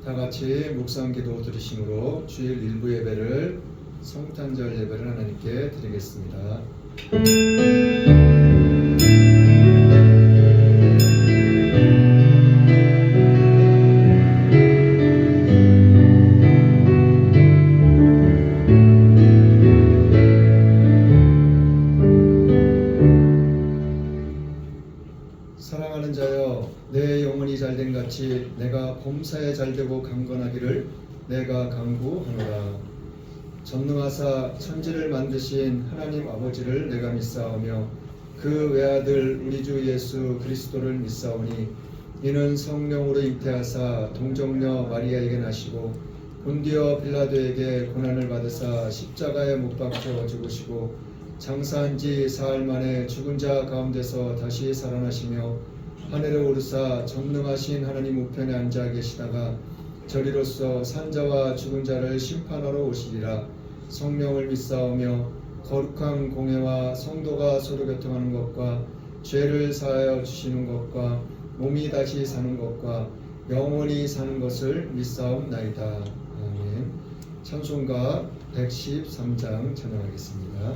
다 같이 묵상기도 드리심으로 주일 일부 예배를 성탄절 예배를 하나님께 드리겠습니다. 사랑하는 자여, 내 영혼이 잘된 같이 내가 범사에 잘되고 강건하기를 내가 간구하노라. 전능하사 천지를 만드신 하나님 아버지를 내가 믿사오며 그 외아들 우리 주 예수 그리스도를 믿사오니 이는 성령으로 잉태하사 동정녀 마리아에게 나시고 본디오 빌라도에게 고난을 받으사 십자가에 못 박혀 죽으시고 장사한 지 사흘 만에 죽은 자 가운데서 다시 살아나시며 하늘에 오르사 전능하신 하나님 우편에 앉아 계시다가 저리로서 산자와 죽은 자를 심판하러 오시리라. 성령을 믿사오며 거룩한 공회와 성도가 서로 교통하는 것과 죄를 사하여 주시는 것과 몸이 다시 사는 것과 영원히 사는 것을 믿사옵나이다. 아멘. 찬송가 113장 찬양하겠습니다.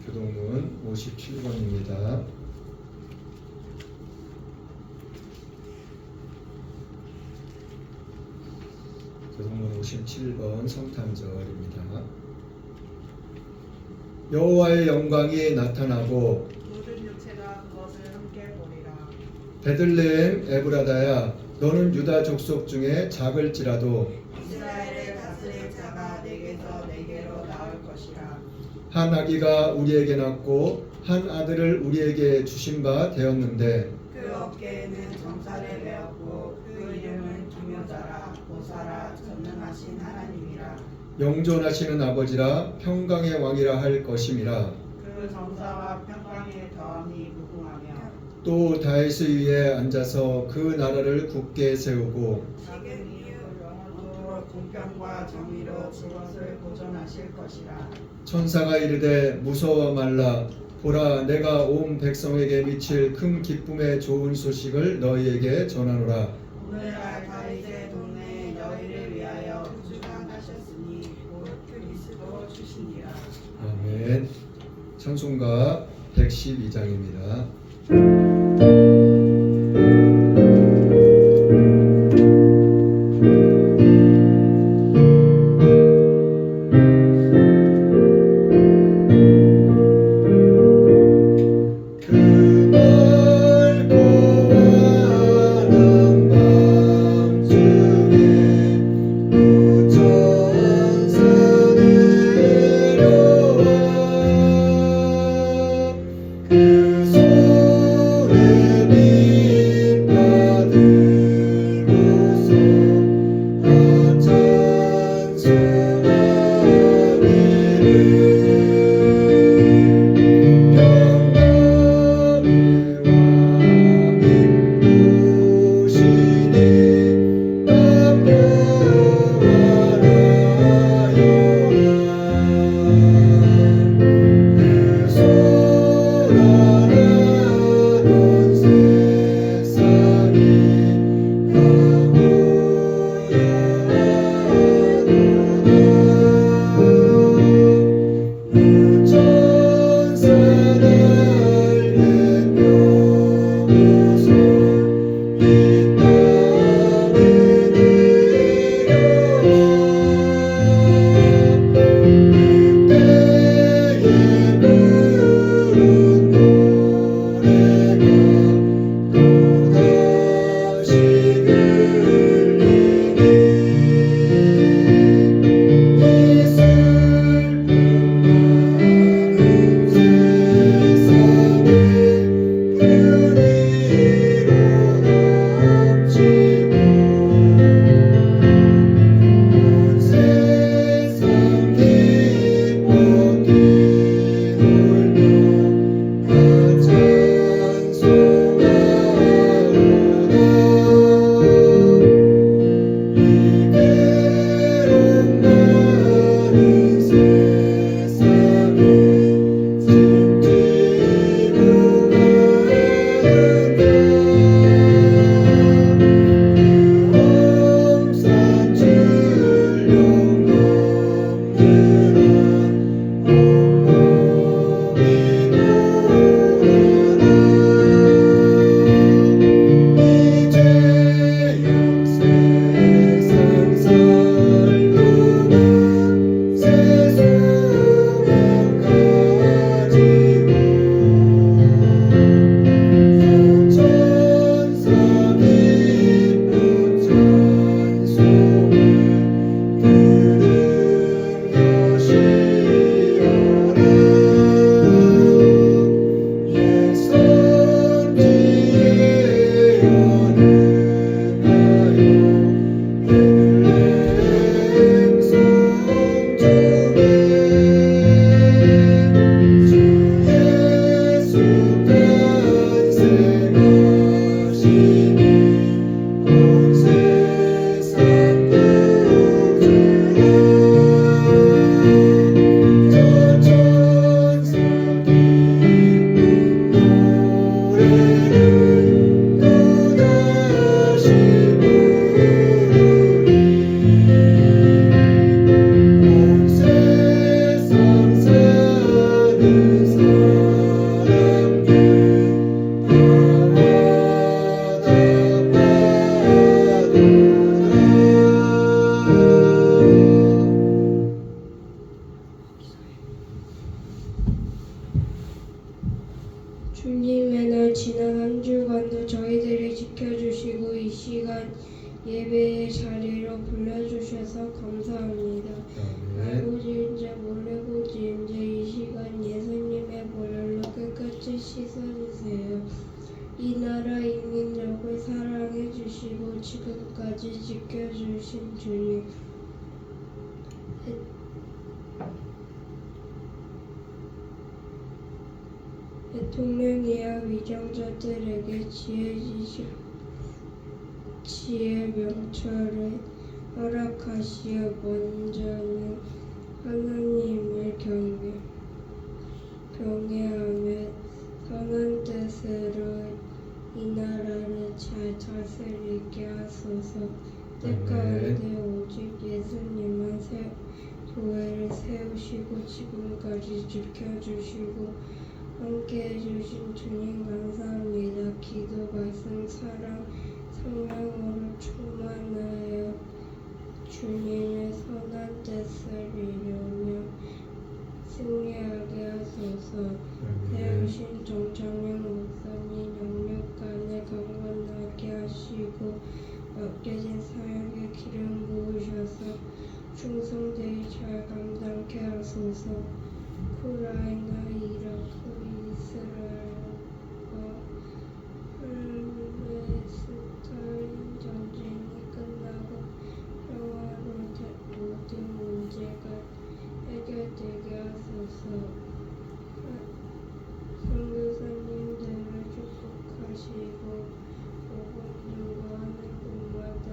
교동문 57번입니다. 교동문 57번 성탄절입니다. 여호와의 영광이 나타나고 모든 육체가 그것을 함께 보리라. 베들레헴 에브라다야, 너는 유다 족속 중에 작을지라도 이스라엘의 다스릴 자가 내게서 내게로 나올 것이라. 한 아기가 우리에게 낳고 한 아들을 우리에게 주신 바 되었는데 그 어깨에는 정사를 메었고 그 이름은 기묘자라. 보사라. 전능하신 하나님이라. 영존하시는 아버지라 평강의 왕이라 할 것임이라. 그 정사와 평강에 더함이 무궁하며 또 다윗의 위에 앉아서 그 나라를 굳게 세우고 지금 이후 영원토록 공평과 정의로 그것을 보존하실 것이라. 천사가 이르되 무서워 말라. 보라, 내가 온 백성에게 미칠 큰 기쁨의 좋은 소식을 너희에게 전하노라. 오늘날 다윗의 동네에 너희를 위하여 구주가 나셨으니 곧 그리스도 주시니라. 아멘. 찬송가 112장입니다. 그 주님의 날 지난 한 주간도 저희들을 지켜주시고 이 시간 예배의 자리로 불러주셔서 감사합니다. 알고지은지 모르고지은지 이 시간 예수님의 보혈로 끝까지 씻어주세요. 이 나라 이 민족을 사랑해 주시고 지금까지 지켜주신 주님 대통령이야 위정자들에게 지혜 명철을 허락하시어 먼저는 하나님을 경외하며 선한 뜻으로 이 나라를 잘 다스리게 하소서. 뜻 가운데 오직 예수님만 교회를 세우시고 지금까지 지켜주시고 함께해 주신 주님 감사합니다. 기도, 말씀, 사랑, 성령으로 충만하여 주님의 선한 뜻을 이루며 승리하게 하소서. 세우신 정창영 목사님 영육간에 강건하게 하시고 맡겨진 사역에 기름 부으셔서 충성되이 잘 감당케 하소서. 우크라이나, 이라크, 이스라엘과 팔레스타인 전쟁이 끝나고 평화로 모든 문제가 해결되게 하소서. 선교사님들을 축복하시고 복음 전거하는 곳마다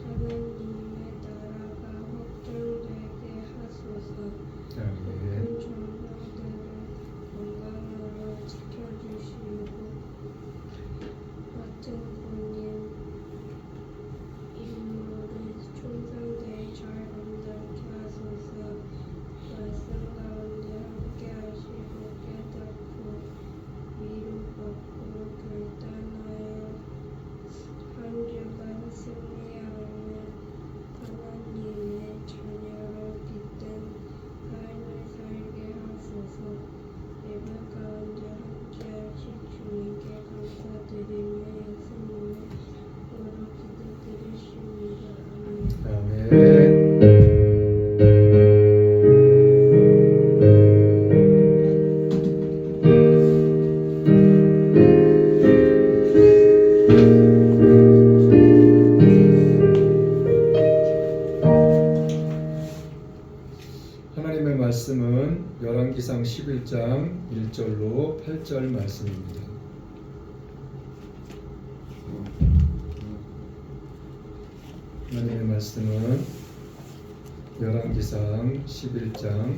하나님의 나라가 확장되게 하소서. 모든 전사들을 건강으로 지켜주시고 같은 본인 임무를 충성되이 잘 감당케 하소서. 말씀 가운데 함께 하시고 깨닫고 위로받고 결단하여 한 주간 승리하며 하나님의 자녀로 깃든 삶을 살게 하소서. 예배 가운데 함께하신 주님께 감사드리며 예수님의 이름으로 기도드리십니다. 아멘. 아멘. 하나님의 말씀은 열왕기상 11장 1절로 8절 말씀입니다. 하나님의 말씀은 열왕기상 11장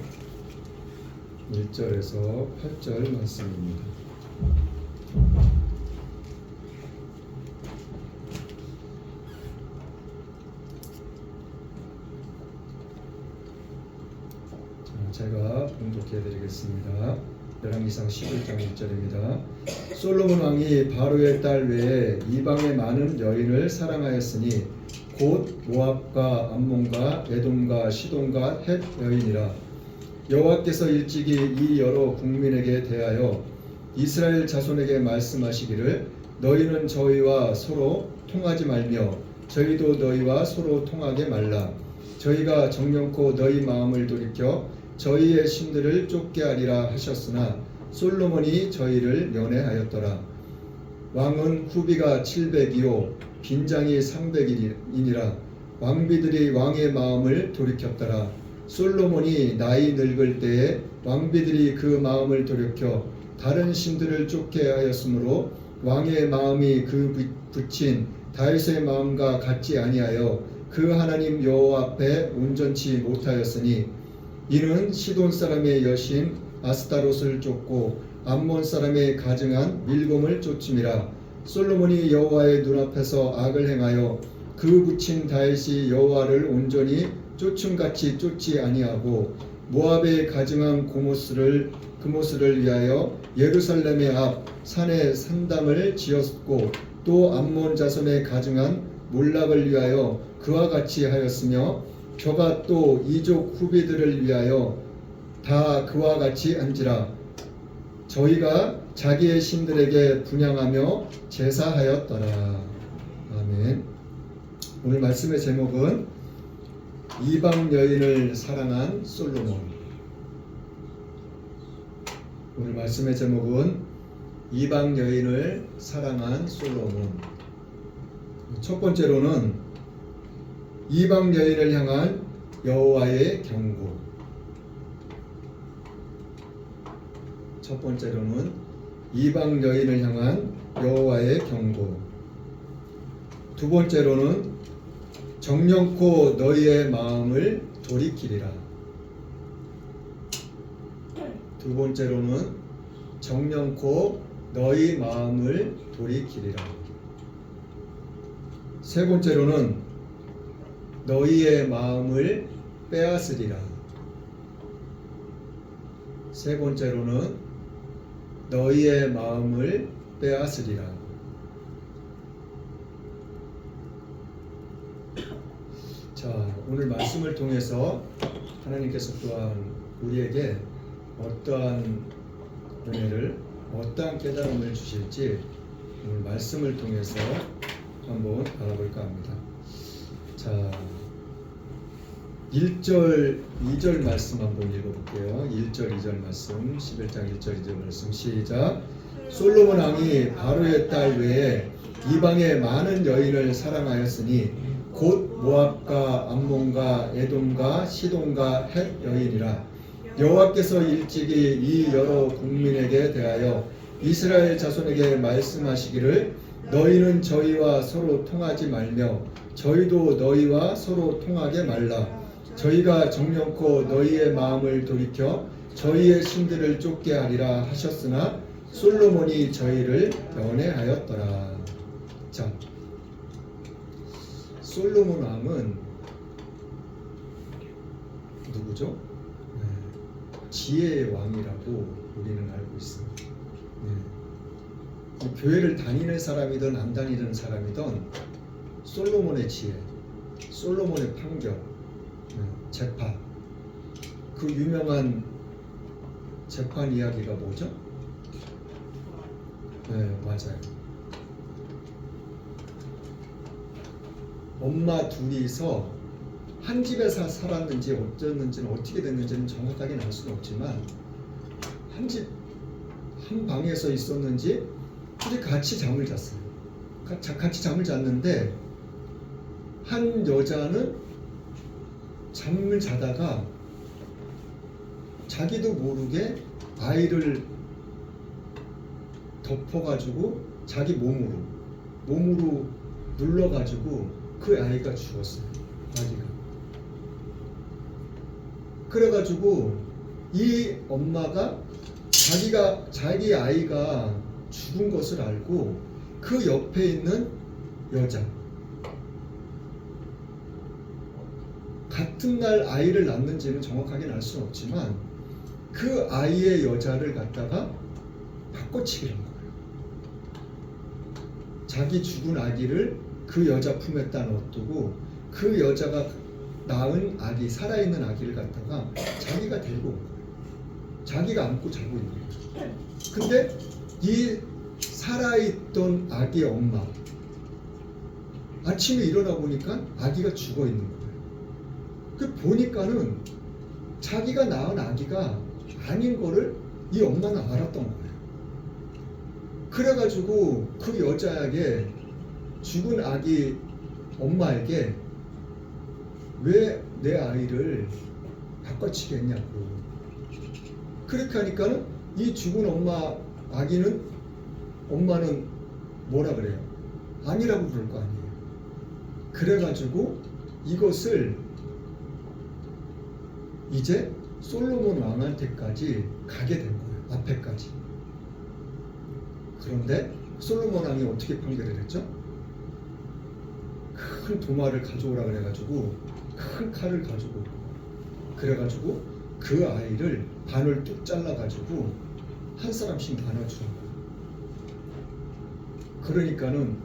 1절에서 8절 말씀입니다. 제가 봉독해 드리겠습니다. 열왕기상 11장 1절입니다. 솔로몬 왕이 바로의 딸 외에 이방의 많은 여인을 사랑하였으니 곧 모압과 암몬과 에돔과 시돈과 헷 여인이라. 여호와께서 일찍이 이 여러 국민에게 대하여 이스라엘 자손에게 말씀하시기를 너희는 저희와 서로 통하지 말며 저희도 너희와 서로 통하게 말라. 저희가 정령코 너희 마음을 돌이켜 저희의 신들을 쫓게 하리라 하셨으나 솔로몬이 저희를 면회하였더라. 왕은 후비가 700이요 빈장이 300이니라. 왕비들이 왕의 마음을 돌이켰더라. 솔로몬이 나이 늙을 때에 왕비들이 그 마음을 돌이켜 다른 신들을 쫓게 하였으므로 왕의 마음이 그 붙인 다윗의 마음과 같지 아니하여 그 하나님 여호와 앞에 온전치 못하였으니 이는 시돈 사람의 여신 아스타롯을 쫓고 암몬 사람의 가증한 밀곰을 쫓음이라. 솔로몬이 여호와의 눈앞에서 악을 행하여 그 붙인 다윗이 여호와를 온전히 쫓음같이 쫓지 아니하고 모압의 가증한 그모스를 위하여 예루살렘의 앞 산에 산담을 지었고 또 암몬 자손의 가증한 몰락을 위하여 그와 같이 하였으며 저가 또 이족 후비들을 위하여 다 그와 같이 한지라. 저희가 자기의 신들에게 분향하며 제사하였더라. 아멘. 오늘 말씀의 제목은 이방 여인을 사랑한 솔로몬. 오늘 말씀의 제목은 이방 여인을 사랑한 솔로몬. 첫 번째로는 이방 여인을 향한 여호와의 경고. 첫 번째로는 이방 여인을 향한 여호와의 경고. 두 번째로는 정령코 너희의 마음을 돌이키리라. 두 번째로는 정령코 너희 마음을 돌이키리라. 세 번째로는 너희의 마음을 빼앗으리라. 세 번째로는 너희의 마음을 빼앗으리라. 자, 오늘 말씀을 통해서 하나님께서 또한 우리에게 어떠한 은혜를, 어떠한 깨달음을 주실지 오늘 말씀을 통해서 한번 알아볼까 합니다. 자, 1절, 2절 말씀 한번 읽어볼게요. 1절, 2절 말씀, 11장 1절, 2절 말씀 시작. 솔로몬 왕이 바로의 딸 외에 이방의 많은 여인을 사랑하였으니 곧 모압과 암몬과 에돔과 시돈과 헷 여인이라. 여호와께서 일찍이 이 여러 국민에게 대하여 이스라엘 자손에게 말씀하시기를 너희는 저희와 서로 통하지 말며 저희도 너희와 서로 통하게 말라. 저희가 정령코 너희의 마음을 돌이켜 저희의 신들을 쫓게 하리라 하셨으나 솔로몬이 저희를 연애하였더라. 자, 솔로몬 왕은 누구죠? 지혜의 왕이라고 우리는 알고 있습니다. 교회를 다니는 사람이든 안 다니는 사람이든 솔로몬의 지혜, 솔로몬의 판결, 재판, 그 유명한 재판 이야기가 뭐죠? 네, 맞아요. 엄마 둘이서 한 집에서 살았는지 어쩌는지는 어떻게 됐는지는 정확하게 알 수는 없지만 한 방에서 있었는지 둘이 같이 잠을 잤어요. 같이 잠을 잤는데 한 여자는 잠을 자다가 자기도 모르게 아이를 덮어가지고 자기 몸으로 눌러가지고 그 아이가 죽었어요. 아기가. 그래가지고 이 엄마가 자기 아이가 죽은 것을 알고 그 옆에 있는 여자, 같은 날 아이를 낳는지는 정확하게는 알 수는 없지만 그 아이의 여자를 갖다가 바꿔치기를 한 거예요. 자기 죽은 아기를 그 여자 품에다 놔두고 그 여자가 낳은 아기, 살아있는 아기를 갖다가 자기가 데리고 온 거예요. 자기가 안고 자고 있는 거예요. 근데 이 살아있던 아기의 엄마, 아침에 일어나 보니까 아기가 죽어 있는 거예요. 그 보니까는 자기가 낳은 아기가 아닌 거를 이 엄마는 알았던 거예요. 그래가지고 그 여자에게, 죽은 아기 엄마에게 왜 내 아이를 바꿔치기 했냐고. 그렇게 하니까는 이 죽은 엄마는 뭐라 그래요? 아니라고 그럴 거 아니에요. 그래가지고 이것을 이제 솔로몬 왕한테까지 가게 된 거예요. 앞에까지. 그런데 솔로몬 왕이 어떻게 판결을 했죠? 큰 도마를 가져오라 그래가지고 큰 칼을 가지고 오고, 그래가지고 그 아이를 반을 뚝 잘라가지고 한 사람씩 나눠주는 거예요. 그러니까는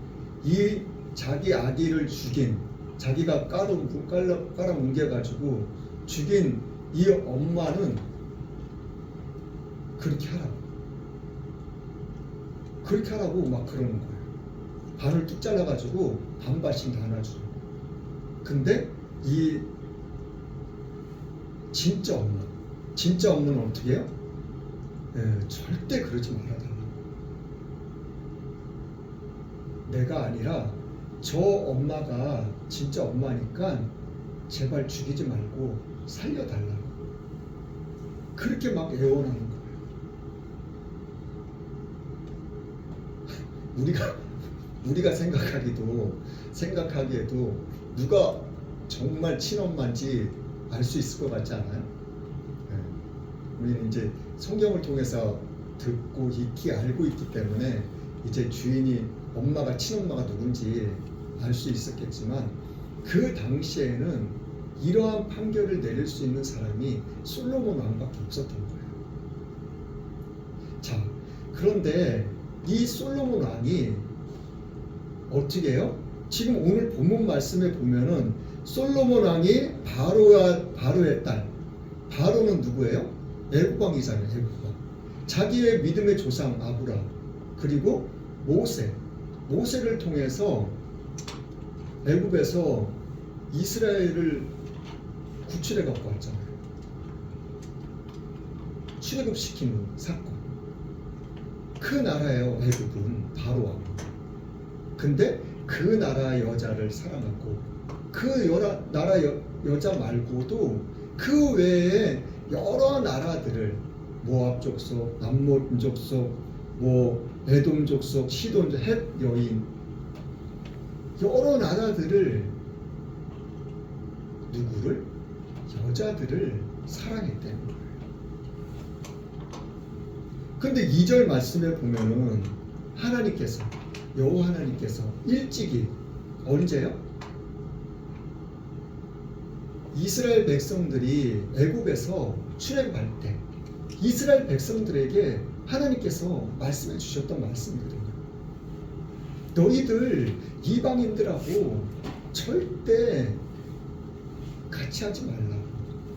이 자기 아기를 죽인, 자기가 깔아 뭉개가지고 죽인 이 엄마는 그렇게 하라고. 그렇게 하라고 막 그러는 거예요. 반을 뚝 잘라가지고 반발씩 나눠주고. 근데 이 진짜 엄마는 어떻게 해요? 절대 그러지 말아달라. 내가 아니라 저 엄마가 진짜 엄마니까 제발 죽이지 말고 살려달라. 그렇게 막 애원하는 거예요. 우리가 생각하기에도 누가 정말 친엄마인지 알 수 있을 것 같지 않아요? 우리는 이제 성경을 통해서 듣고 알고 있기 때문에 이제 주인이 엄마가 친엄마가 누군지 알 수 있었겠지만 그 당시에는 이러한 판결을 내릴 수 있는 사람이 솔로몬 왕밖에 없었던 거예요. 자, 그런데 이 솔로몬 왕이 어떻게 해요? 지금 오늘 본문 말씀에 보면은 솔로몬 왕이 바로의 딸, 바로는 누구예요? 애굽 왕이잖아요. 애굽 왕. 자기의 믿음의 조상 아브라, 그리고 모세를 통해서 애굽에서 이스라엘을 구출해 갖고 왔잖아요. 출애굽시키는 사건. 그 나라예요. 애굽은 바로 왕. 근데 그 나라 여자를 사랑하고 그 나라 여자 말고도 그 외에 여러 나라들을 모압 족속, 암몬 족속, 에돔 족속, 시돈, 헷 여인 여러 나라들을 누구를? 여자들을 사랑했다는 거예요. 근데 2절 말씀에 보면은 여호와 하나님께서 일찍이 언제요? 이스라엘 백성들이 애굽에서 출애굽할 때 이스라엘 백성들에게 하나님께서 말씀해 주셨던 말씀이거든요. 너희들 이방인들하고 절대 같이 하지 말라고,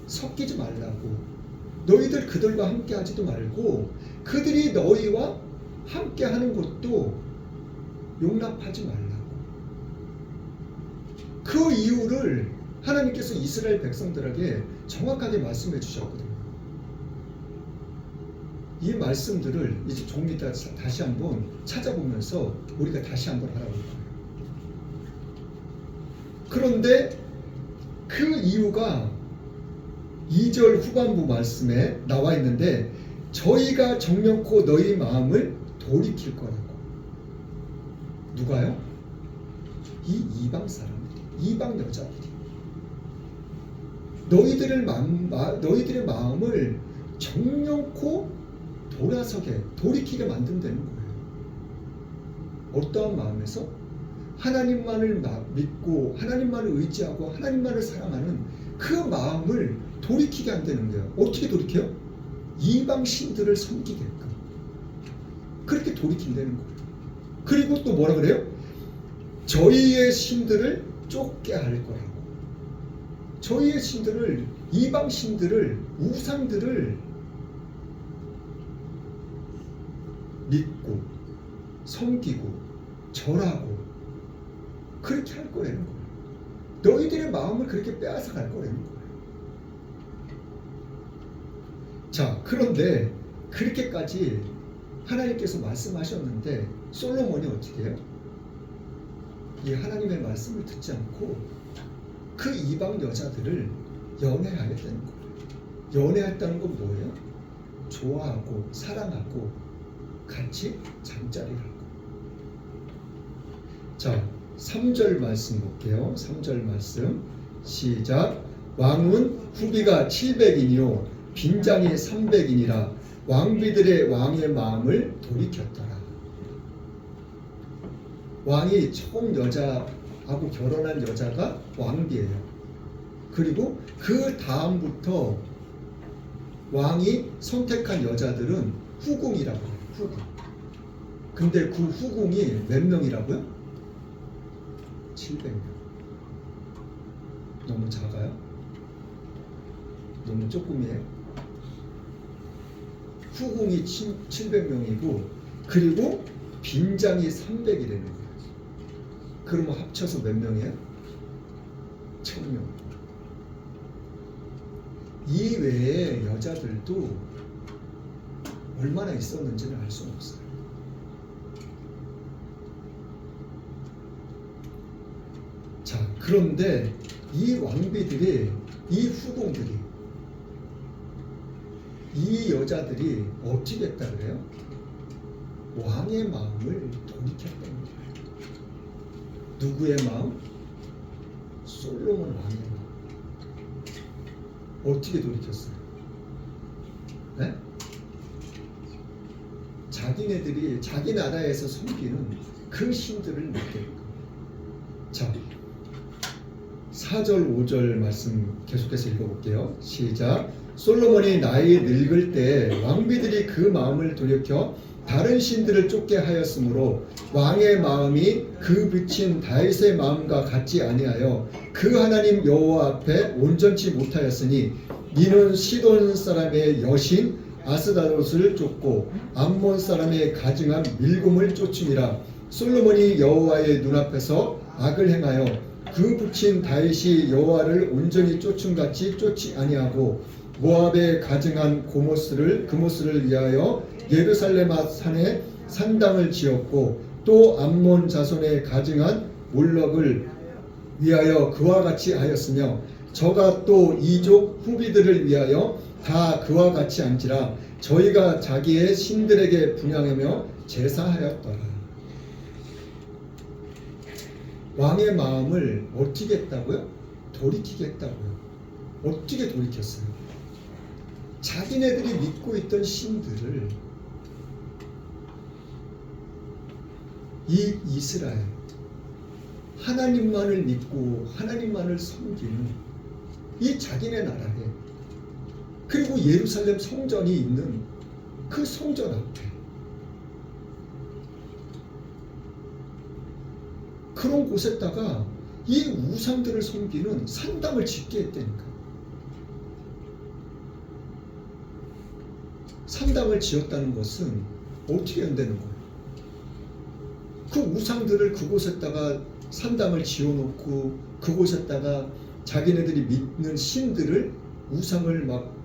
섞이지 말라고, 너희들 그들과 함께 하지도 말고 그들이 너희와 함께 하는 것도 용납하지 말라고. 그 이유를 하나님께서 이스라엘 백성들에게 정확하게 말씀해 주셨거든요. 이 말씀들을 이제 조금 이따 다시 한번 찾아보면서 우리가 다시 한번 알아볼 거예요. 그런데 그 이유가 2절 후반부 말씀에 나와 있는데 저희가 정령코 너희 마음을 돌이킬 거라고. 누가요? 이 이방 사람들이, 이방 여자들이 너희들의 마음을 정령코 돌이키게 만든다는 거예요. 어떠한 마음에서? 하나님만을 믿고 하나님만을 의지하고 하나님만을 사랑하는 그 마음을 돌이키게 한다는 거예요. 어떻게 돌이켜요? 이방 신들을 섬기게끔 그렇게 돌이킨다는 거예요. 그리고 또 뭐라 그래요? 저희의 신들을 쫓게 할 거라고. 저희의 신들을, 이방 신들을, 우상들을 믿고 섬기고 절하고 그렇게 할 거라는 거예요. 너희들의 마음을 그렇게 빼앗아 갈 거라는 거예요. 자, 그런데 그렇게까지 하나님께서 말씀하셨는데 솔로몬이 어떻게 해요? 이 하나님의 말씀을 듣지 않고 그 이방 여자들을 연애하였다는 거예요. 연애했다는 건 뭐예요? 좋아하고 사랑하고 같이 잠자리를 하고. 자, 3절 말씀 볼게요. 3절 말씀 시작. 왕은 후비가 700인이요 빈장이 300인이라 왕비들의 왕의 마음을 돌이켰더라. 왕이 처음 여자하고 결혼한 여자가 왕비예요. 그리고 그 다음부터 왕이 선택한 여자들은 후궁이라고 해요. 후궁. 근데 그 후궁이 몇 명이라고요? 700명. 너무 작아요? 너무 조금이에요? 후궁이 700명이고 그리고 빈장이 300이 되는 거예요. 그러면 합쳐서 몇 명이에요? 1000명. 이 외에 여자들도 얼마나 있었는지는 알 수는 없어요. 자, 그런데 이 왕비들이, 이 후궁들이, 이 여자들이 어찌 됐다 그래요? 왕의 마음을 돌이켰다는 거예요. 누구의 마음? 솔로몬 왕의 마음. 어떻게 돌이켰어요? 네? 자기네들이 자기 나라에서 섬기는 그 신들을 믿겠고. 자, 4절 5절 말씀 계속해서 읽어볼게요. 시작. 솔로몬이 나이 늙을 때 왕비들이 그 마음을 돌이켜 다른 신들을 쫓게 하였으므로 왕의 마음이 그 비친 다윗의 마음과 같지 아니하여 그 하나님 여호와 앞에 온전치 못하였으니 이는 시돈 사람의 여신 아스다롯을 쫓고 암몬 사람의 가증한 밀곰을 쫓음이라. 솔로몬이 여호와의 눈앞에서 악을 행하여 그 붙인 다윗이 여호와를 온전히 쫓음같이 쫓지 아니하고 모압에 가증한 그모스를 위하여 예루살렘 산에 산당을 지었고 또 암몬 자손에 가증한 몰럭을 위하여 그와 같이 하였으며 저가 또 이족 후비들을 위하여 다 그와 같이 한지라. 저희가 자기의 신들에게 분향하며 제사하였더라. 왕의 마음을 어떻게 했다고요? 돌이키겠다고요. 어떻게 돌이켰어요? 자기네들이 믿고 있던 신들을, 이 이스라엘, 하나님만을 믿고 하나님만을 섬기는 이 자기네 나라에, 그리고 예루살렘 성전이 있는 그 성전 앞에 그런 곳에다가 이 우상들을 섬기는 산당을 짓게 했다니까. 산당을 지었다는 것은 어떻게 한다는 거예요? 그 우상들을 그곳에다가 산당을 지어놓고 그곳에다가 자기네들이 믿는 신들을, 우상을 막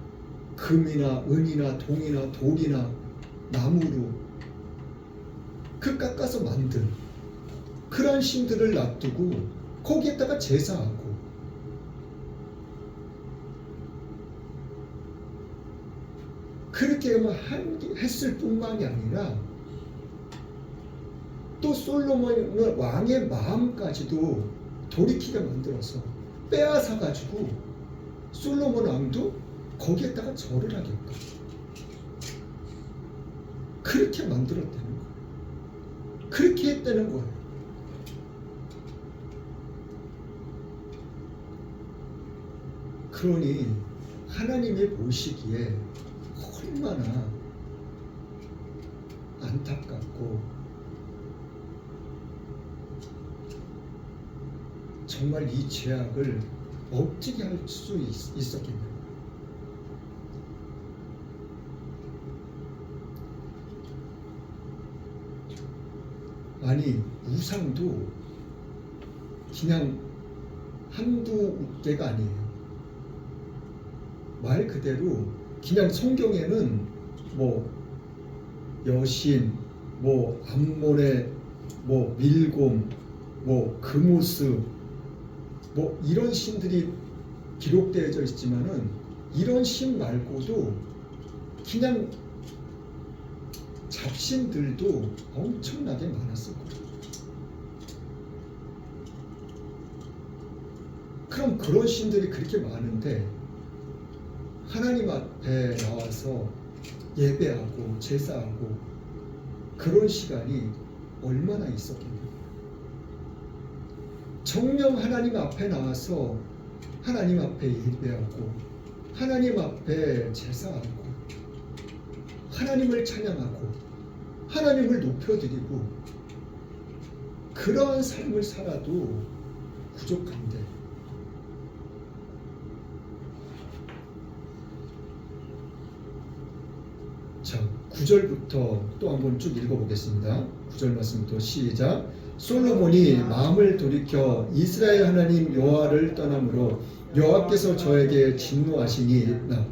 금이나 은이나 동이나 돌이나 나무로 그 깎아서 만든 그런 신들을 놔두고 거기에다가 제사하고, 그렇게 했을 뿐만이 아니라 또 솔로몬은 왕의 마음까지도 돌이키게 만들어서 빼앗아 가지고 솔로몬 왕도 거기에다가 절을 하게끔 그렇게 만들었다는 거예요. 그렇게 했다는 거예요. 그러니 하나님이 보시기에 얼마나 안타깝고 정말 이 죄악을 어떻게 할 수 있었겠냐. 아니, 우상도 그냥 한두 개가 아니에요. 말 그대로 그냥 성경에는 뭐 여신, 뭐 암몬의 뭐 밀곰, 뭐 그모스, 뭐 이런 신들이 기록되어져 있지만은 이런 신 말고도 그냥 잡신들도 엄청나게 많았을 거예요. 그럼 그런 신들이 그렇게 많은데 하나님 앞에 나와서 예배하고 제사하고 그런 시간이 얼마나 있었겠냐고. 정녕 하나님 앞에 나와서 하나님 앞에 예배하고 하나님 앞에 제사하고 하나님을 찬양하고 하나님을 높여드리고 그러한 삶을 살아도 부족한데 자, 9절 9절부터 또 한번 쭉 읽어보겠습니다. 9절 말씀부터 시작. 솔로몬이 마음을 돌이켜 이스라엘 하나님 여호와를 떠남으로 여호와께서 저에게 진노하시니이다.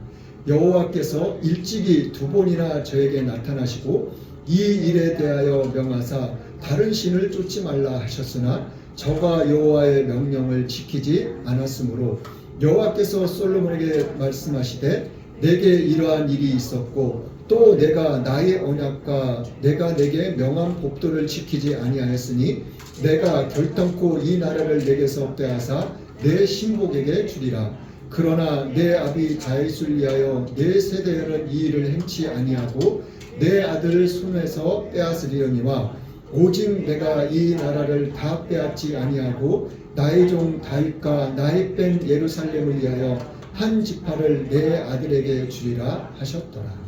여호와께서 일찍이 2번이나 저에게 나타나시고 이 일에 대하여 명하사 다른 신을 쫓지 말라 하셨으나 저가 여호와의 명령을 지키지 않았으므로 여호와께서 솔로몬에게 말씀하시되 내게 이러한 일이 있었고 또 내가 나의 언약과 내가 내게 명한 법도를 지키지 아니하였으니 내가 결단코 이 나라를 내게서 빼앗아 내 신복에게 주리라. 그러나 내 아비 다윗을 위하여 내 세대에는 이 일을 행치 아니하고 내 아들 손에서 빼앗으리려니와 오직 내가 이 나라를 다 빼앗지 아니하고 나의 종 다윗과 나의 뺀 예루살렘을 위하여 한 지파를 내 아들에게 주리라 하셨더라.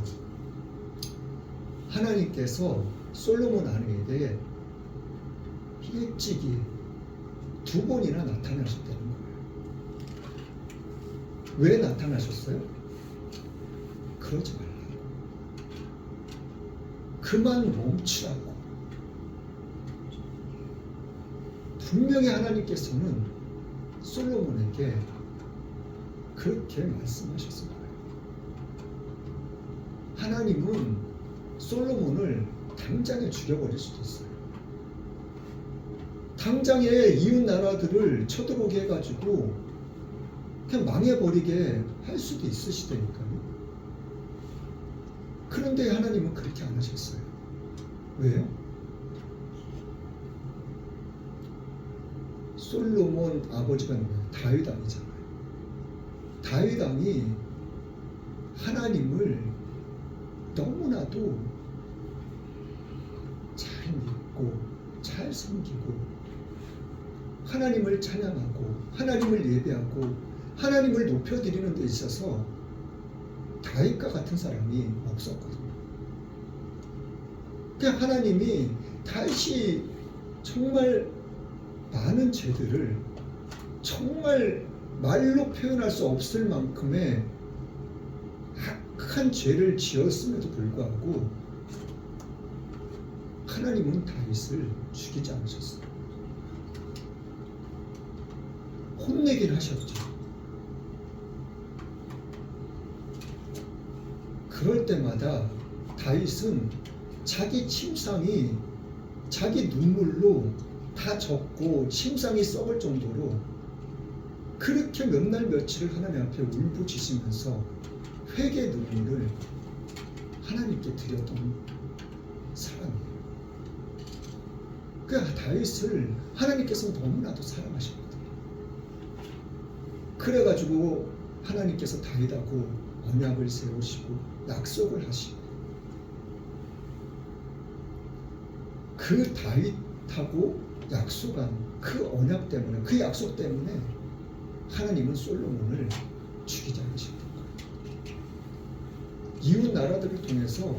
하나님께서 솔로몬 왕에게 일찍이 2번이나 나타나셨다는 거예요. 왜 나타나셨어요? 그러지 말라고. 그만 멈추라고. 분명히 하나님께서는 솔로몬에게 그렇게 말씀하셨을 거예요. 하나님은 솔로몬을 당장에 죽여버릴 수도 있어요. 당장에 이웃 나라들을 쳐들어오게 해가지고 그냥 망해버리게 할 수도 있으시다니까요. 그런데 하나님은 그렇게 안 하셨어요. 왜요? 솔로몬 아버지가 누구예요? 다윗 왕이잖아요. 다윗 왕이 하나님을 너무나도 잘 믿고 잘 섬기고 하나님을 찬양하고 하나님을 예배하고 하나님을 높여드리는 데 있어서 다윗과 같은 사람이 없었거든요. 그냥 하나님이 다윗이 정말 많은 죄들을 정말 말로 표현할 수 없을 만큼의 악한 죄를 지었음에도 불구하고 하나님은 다윗을 죽이지 않으셨어요. 혼내긴 하셨죠. 그럴 때마다 다윗은 자기 침상이 자기 눈물로 다 젖고 침상이 썩을 정도로 그렇게 몇 날 며칠을 하나님 앞에 울부짖으면서 회개 눈물을 하나님께 드렸던 사람이에요. 그 다윗을 하나님께서 너무나도 사랑하셨거든요. 그래가지고 하나님께서 다윗하고 언약을 세우시고 약속을 하시고 그 다윗하고 약속한 그 언약 때문에 그 약속 때문에 하나님은 솔로몬을 죽이지 않으셨던 거예요. 이웃 나라들을 통해서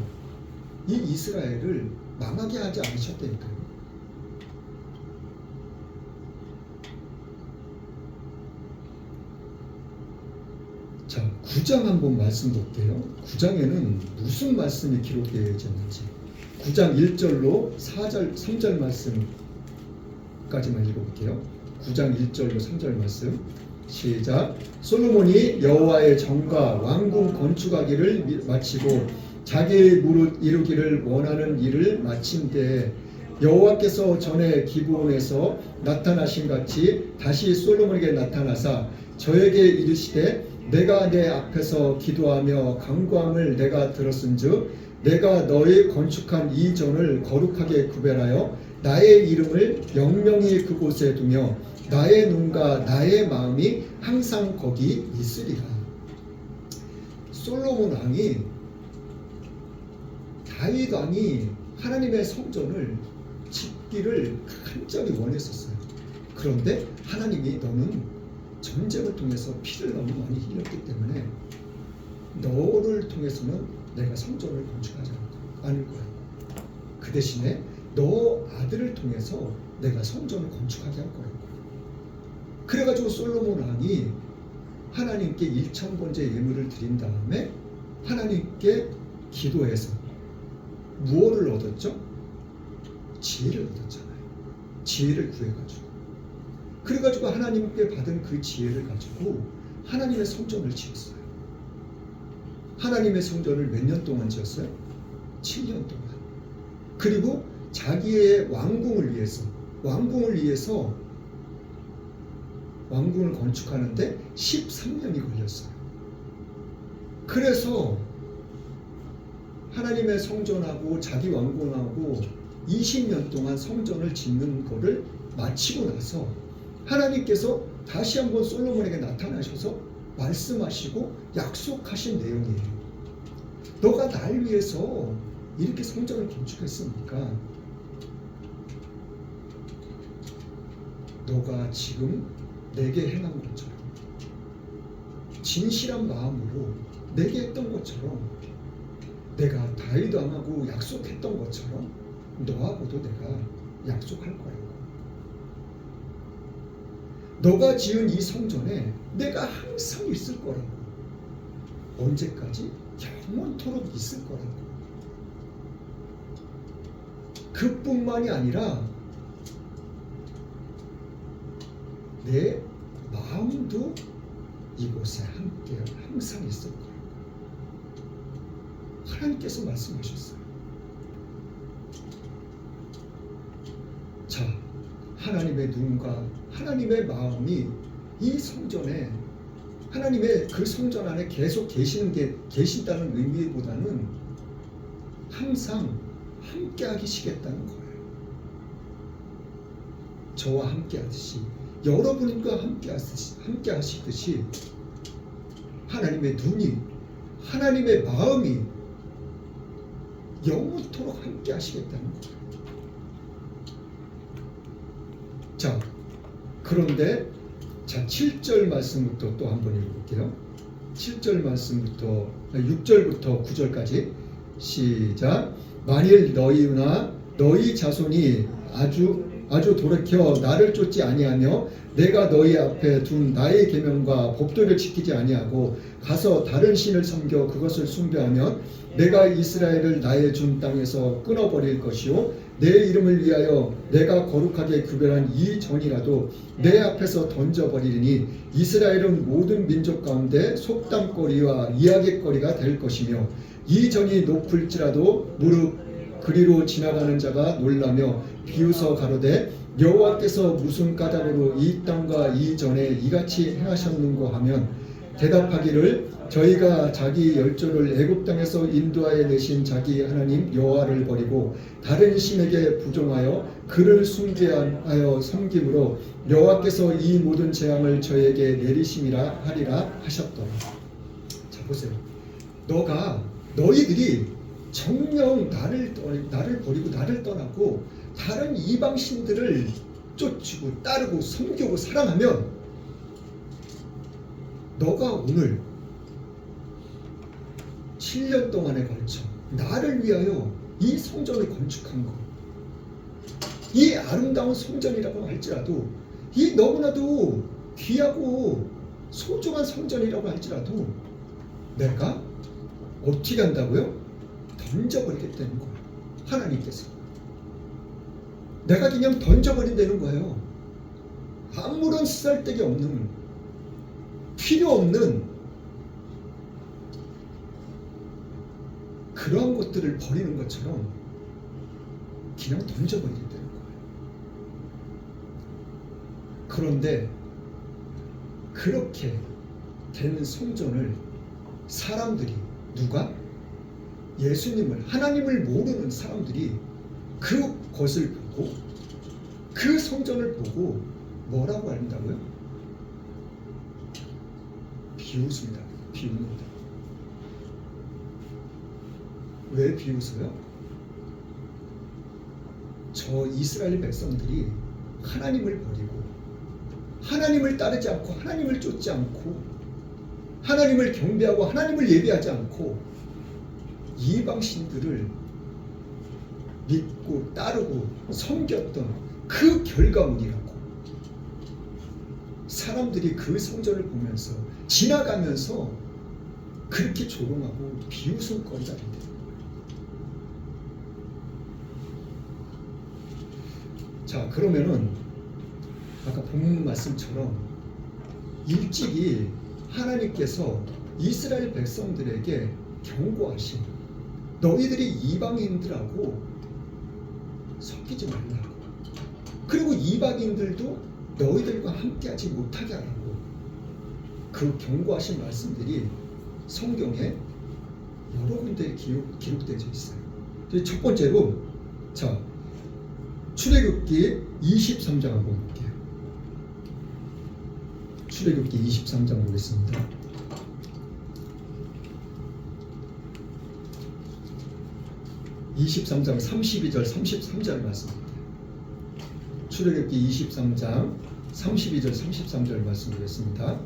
이 이스라엘을 망하게 하지 않으셨다니까요. 자, 9장 한번 말씀 볼게요. 9장에는 무슨 말씀이 기록되어 있는지 9장 1절로 4절, 3절 말씀까지만 읽어볼게요. 9장 1절로 3절 말씀 시작. 솔로몬이 여호와의 정과 왕궁 건축하기를 마치고 자기의 무릇 이루기를 원하는 일을 마친 때에 여호와께서 전에 기브온에서 나타나신 같이 다시 솔로몬에게 나타나사 저에게 이르시되 내가 내 앞에서 기도하며 간구함을 내가 들었은즉 내가 너희 건축한 이 전을 거룩하게 구별하여 나의 이름을 영영히 그곳에 두며 나의 눈과 나의 마음이 항상 거기 있으리라. 솔로몬 왕이 다윗 왕이 하나님의 성전을 짓기를 간절히 원했었어요. 그런데 하나님이 너는 전쟁을 통해서 피를 너무 많이 흘렸기 때문에 너를 통해서는 내가 성전을 건축하지 않을 거야. 그 대신에 너 아들을 통해서 내가 성전을 건축하게 할 거라고. 그래가지고 솔로몬 왕이 하나님께 1,000번째 예물을 드린 다음에 하나님께 기도해서 무엇을 얻었죠? 지혜를 얻었잖아요. 지혜를 구해가지고. 그래가지고 하나님께 받은 그 지혜를 가지고 하나님의 성전을 지었어요. 하나님의 성전을 몇 년 동안 지었어요? 7년 동안. 그리고 자기의 왕궁을 위해서 왕궁을 건축하는데 13년이 걸렸어요. 그래서 하나님의 성전하고 자기 왕궁하고 20년 동안 성전을 짓는 것을 마치고 나서 하나님께서 다시 한번 솔로몬에게 나타나셔서 말씀하시고 약속하신 내용이에요. 너가 날 위해서 이렇게 성전을 건축했으니까 너가 지금 내게 행한 것처럼 진실한 마음으로 내게 했던 것처럼 내가 다윗 왕하고 약속했던 것처럼 너하고도 내가 약속할 거야. 너가 지은 이 성전에 내가 항상 있을 거라고. 언제까지? 영원토록 있을 거라고. 그뿐만이 아니라 내 마음도 이곳에 함께 항상 있을 거라고. 하나님께서 말씀하셨어요. 자, 하나님의 눈과 하나님의 마음이 이 성전에 하나님의 그 성전 안에 계속 계신다는 의미보다는 항상 함께 하시겠다는 거예요. 저와 함께 하듯이 여러분과 함께 하시듯이 하나님의 눈이 하나님의 마음이 영원토록 함께 하시겠다는 거예요. 자, 그런데 7절 말씀부터 또 한번 읽어볼게요. 7절 말씀부터 6절부터 9절까지 시작. 만일 너희나 너희 자손이 아주 돌이켜 나를 쫓지 아니하며 내가 너희 앞에 둔 나의 계명과 법도를 지키지 아니하고 가서 다른 신을 섬겨 그것을 숭배하면 내가 이스라엘을 나의 준 땅에서 끊어버릴 것이요 내 이름을 위하여 내가 거룩하게 구별한 이 전이라도 내 앞에서 던져버리리니 이스라엘은 모든 민족 가운데 속담거리와 이야기거리가 될 것이며 이 전이 높을지라도 무릎 그리로 지나가는 자가 놀라며 비웃어 가로되 여호와께서 무슨 까닭으로 이 땅과 이 전에 이같이 행하셨는고 하면 대답하기를 저희가 자기 열조를 애굽 땅에서 인도하여 내신 자기 하나님 여호와를 버리고 다른 신에게 부종하여 그를 숭배하여 섬김으로 여호와께서 이 모든 재앙을 저에게 내리심이라 하리라 하셨더라. 자, 보세요. 너희들이 정녕 나를 버리고 나를 떠나고 다른 이방 신들을 쫓고 따르고 섬기고 사랑하면 너가 오늘 7년 동안에 걸쳐 나를 위하여 이 성전을 건축한 것, 이 아름다운 성전이라고 할지라도, 이 너무나도 귀하고 소중한 성전이라고 할지라도 내가 어떻게 한다고요? 던져버리겠다는 거예요. 하나님께서 내가 그냥 던져버린다는 거예요. 아무런 쓰잘데기 없는, 필요 없는 그러한 것들을 버리는 것처럼 그냥 던져버리겠다는 거예요. 그런데 그렇게 된 성전을 사람들이, 누가? 예수님을, 하나님을 모르는 사람들이 그것을 보고, 그 성전을 보고 뭐라고 한다고요? 비웃습니다. 비웃는다. 왜 비웃어요? 저 이스라엘 백성들이 하나님을 버리고 하나님을 따르지 않고 하나님을 쫓지 않고 하나님을 경배하고 하나님을 예배하지 않고 이방 신들을 믿고 따르고 섬겼던 그 결과물이라고. 사람들이 그 성전을 보면서 지나가면서 그렇게 조롱하고 비웃음거리가 된다. 자, 그러면은 아까 본문 말씀처럼 일찍이 하나님께서 이스라엘 백성들에게 경고하신, 너희들이 이방인들하고 섞이지 말라고, 그리고 이방인들도 너희들과 함께하지 못하게 하라고, 그 경고하신 말씀들이 성경에 여러 군데 기록되어 있어요. 첫 번째로, 자, 출애굽기 23장 한번 볼게요. 출애굽기 23장 보겠습니다. (23장) 32절 33절 말씀입니다. 출애굽기 23장 32절 33절 말씀 보겠습니다.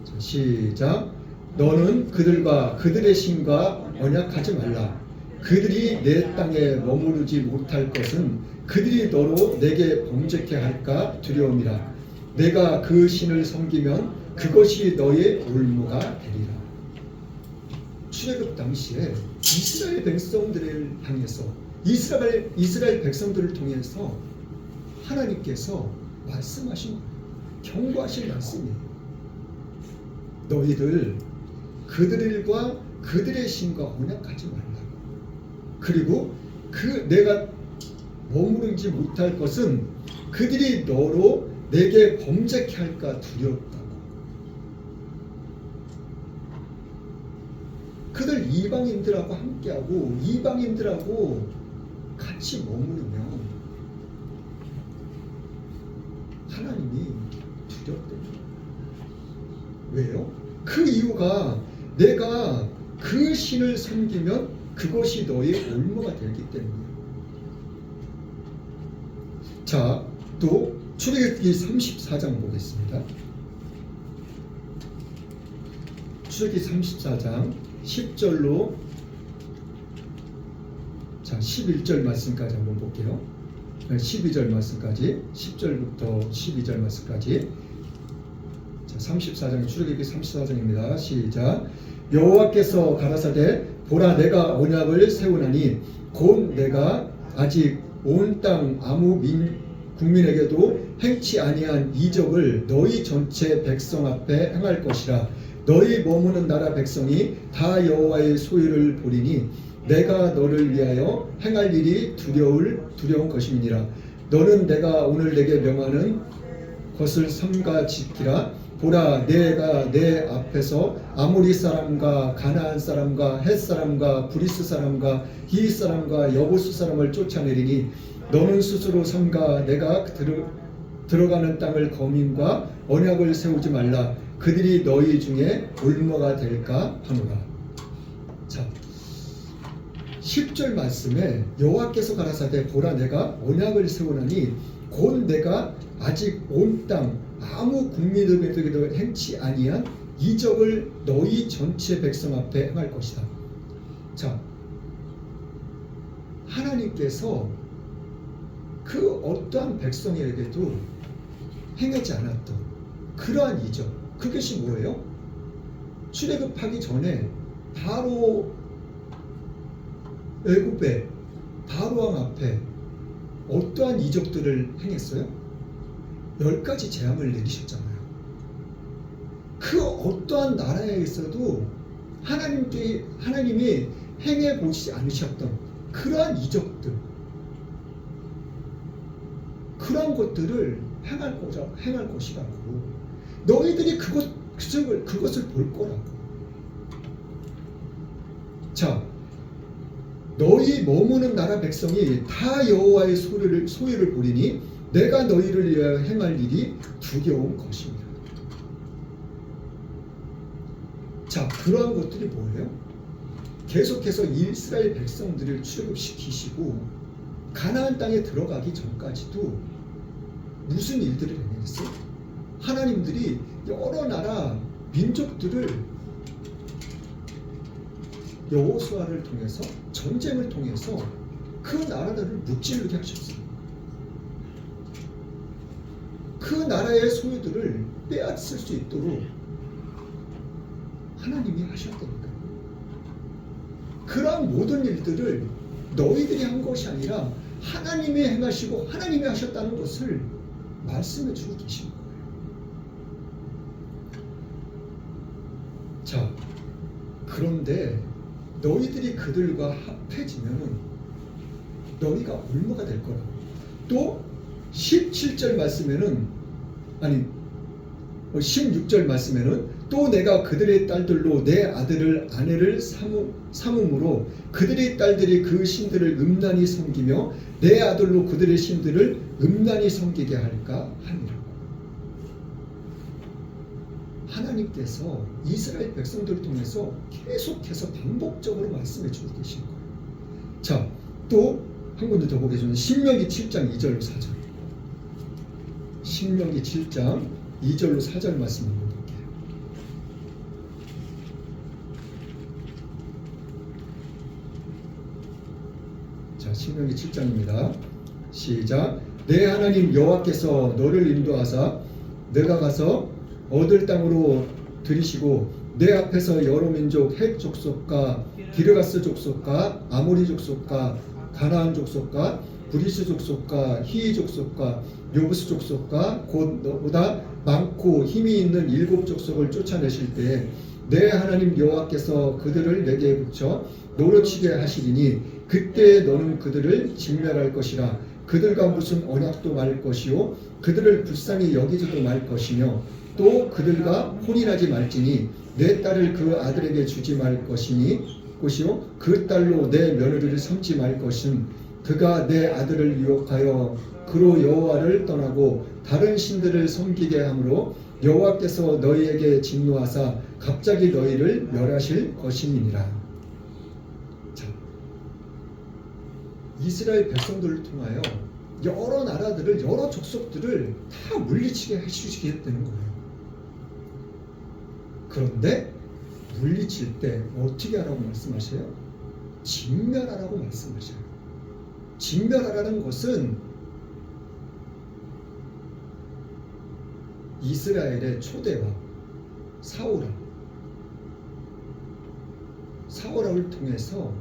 자, 시작. 너는 그들과 그들의 신과 언약하지 말라. 그들이 내 땅에 머무르지 못할 것은 그들이 너로 내게 범죄케 할까 두려움이라. 내가 그 신을 섬기면 그것이 너의 올무가 되리라. 출애굽 당시에 이스라엘 백성들을 향해서, 이스라엘 백성들을 통해서 하나님께서 말씀하신, 경고하신 말씀이에요. 너희들 그들과 그들의 신과 언약하지 말라고. 그리고 내가 머무르지 못할 것은 그들이 너로 내게 범죄케 할까 두렵다고. 그들 이방인들하고 함께하고 이방인들하고 같이 머무르면 하나님이 두렵대요. 왜요? 그 이유가 내가 그 신을 섬기면 그것이 너의 올무가 되기 때문이에요. 자, 또 출애굽기 34장 보겠습니다. 출애굽기 34장 10절로 11절 말씀까지 한번 볼게요. 12절 말씀까지, 10절부터 12절 말씀까지. 자, 34장, 출애굽기 34장입니다. 시작. 여호와께서 가라사대 보라, 내가 언약을 세우나니 곧 내가 아직 온 땅 아무 국민에게도 행치 아니한 이적을 너희 전체 백성 앞에 행할 것이라. 너희 머무는 나라 백성이 다 여호와의 소유를 보리니 내가 너를 위하여 행할 일이 두려운 것임이니라. 너는 내가 오늘 내게 명하는 것을 삼가 지키라. 보라, 내가 내 앞에서 아모리 사람과 가나안 사람과 헷 사람과 브리스 사람과 히윗 사람과 여부스 사람을 쫓아내리니 너는 스스로 삼가 내가 들어가는 땅을 거민과 언약을 세우지 말라. 그들이 너희 중에 올무가 될까 하노라. 자, 10절 말씀에 여호와께서 가라사대 보라, 내가 언약을 세우나니 곧 내가 아직 온 땅 아무 국민에게도 행치 아니한 이적을 너희 전체 백성 앞에 행할 것이다. 자, 하나님께서 그 어떠한 백성에게도 행하지 않았던 그러한 이적, 그것이 뭐예요? 출애굽하기 전에 바로 애굽의 바로왕 앞에 어떠한 이적들을 행했어요? 10가지 재앙을 내리셨잖아요. 그 어떠한 나라에서도 하나님이 행해 보시지 않으셨던 그러한 이적들, 그러한 것들을 행할 것이라고. 너희들이 그것을 볼 거라고. 자, 너희 머무는 나라 백성이 다 여호와의 소유를 보리니 내가 너희를 위하여 행할 일이 두려운 것입니다. 자, 그러한 것들이 뭐예요? 계속해서 이스라엘 백성들을 출애굽시키시고 가나안 땅에 들어가기 전까지도 무슨 일들을 행했어요? 하나님들이 여러 나라 민족들을 여호수아를 통해서, 전쟁을 통해서 그 나라들을 무찌르게 하셨어요. 그 나라의 소유들을 빼앗을 수 있도록 하나님이 하셨다니까요. 그러한 모든 일들을 너희들이 한 것이 아니라 하나님이 행하시고 하나님이 하셨다는 것을 말씀해 주고 계신 거예요. 자, 그런데 너희들이 그들과 합해지면은 너희가 올무가 될 거라고. 또 17절 말씀에는 16절 말씀에는 또 내가 그들의 딸들로 내 아들을 아내를 삼음으로 그들의 딸들이 그 신들을 음란히 섬기며 내 아들로 그들의 신들을 음란히 섬기게 할까 하니라. 하나님께서 이스라엘 백성들을 통해서 계속해서 반복적으로 말씀해 주고 계신 거예요. 자, 또 한 군데 더 보겠습니다. 신명기 7장 2절로 4절. 신명기 7장 2절로 4절 말씀 한번 볼게요. 자, 신명기 7장입니다. 시작. 내 하나님 여호와께서 너를 인도하사 내가 가서 얻을 땅으로 들이시고 내 앞에서 여러 민족 헷 족속과 기르가스 족속과 아모리 족속과 가나안 족속과 브리스 족속과 히이 족속과 요부스 족속과 곧 너보다 많고 힘이 있는 7 족속을 쫓아내실 때에 내 하나님 여호와께서 그들을 내게 붙여 노릇치게 하시리니 그때 너는 그들을 진멸할 것이라. 그들과 무슨 언약도 말 것이요 그들을 불쌍히 여기지도 말 것이며 또 그들과 혼인하지 말지니 내 딸을 그 아들에게 주지 말 것이요 그 딸로 내 며느리를 삼지 말 것은 그가 내 아들을 유혹하여 그로 여호와를 떠나고 다른 신들을 섬기게 하므로 여호와께서 너희에게 진노하사 갑자기 너희를 멸하실 것임이니라. 자, 이스라엘 백성들을 통하여 여러 나라들을 여러 족속들을 다 물리치게 해주시겠다는 거예요. 그런데 물리칠 때 어떻게 하라고 말씀하셔요? 진멸하라고 말씀하셔요. 진멸하라는 것은 이스라엘의 초대왕 사울왕을 통해서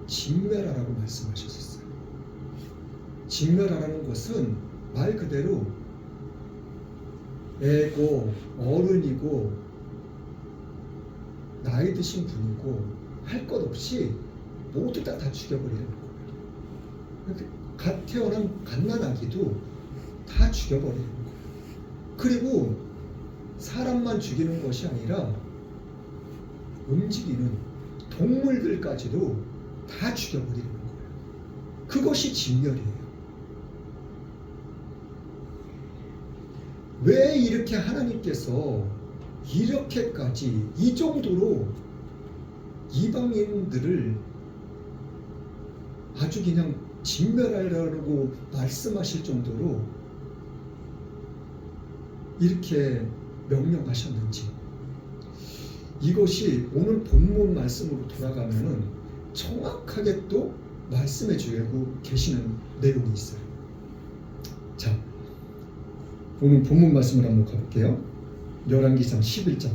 진멸하라고 말씀하셨었어요. 진멸하라는 것은 말 그대로 애고 어른이고 나이 드신 분이고 할 것 없이 모두 다 죽여버리는 거예요. 갓 태어난 갓난아기도 다 죽여버리는 거예요. 그리고 사람만 죽이는 것이 아니라 움직이는 동물들까지도 다 죽여버리는 거예요. 그것이 진멸이에요. 왜 이렇게 하나님께서 이렇게까지 이 정도로 이방인들을 아주 그냥 진멸하려고 말씀하실 정도로 이렇게 명령하셨는지, 이것이 오늘 본문 말씀으로 돌아가면은 정확하게 또 말씀해 주고 계시는 내용이 있어요. 자, 오늘 본문 말씀을 한번 가볼게요. 열왕기상 11장.